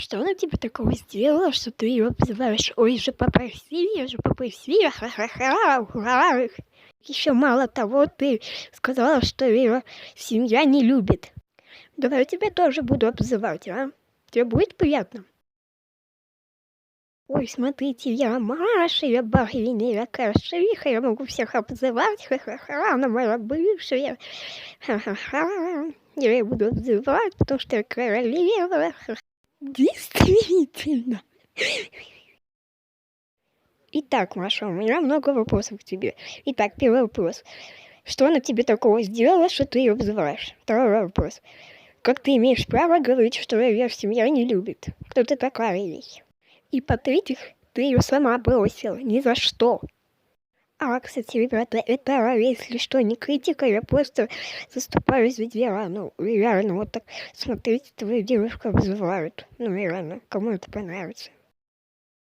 Что она тебе такого сделала, что ты ее обзываешь? Ой, же попросили, ха-ха-ха, ура. Еще мало того, ты сказала, что ее семья не любит. Давай я тебя тоже буду обзывать, а? Тебе будет приятно? Ой, смотрите, я Маша, я Барвина, я Крашиха, я могу всех обзывать, ха-ха-ха, она моя бывшая, ха-ха-ха. Я ее буду обзывать, потому что я королева. Действительно. Итак, Маша, у меня много вопросов к тебе. Итак, первый вопрос. Что она тебе такого сделала, что ты ее обзываешь? Второй вопрос. Как ты имеешь право говорить, что ее семья не любит? Кто ты такая ей? И по-третьих, ты ее сама бросила. Ни за что. А, кстати, ребята, это, если что, не критика, я просто заступаюсь за дела. Ну, реально, вот так, смотрите, твою девушку обзывают. Ну, реально, кому это понравится?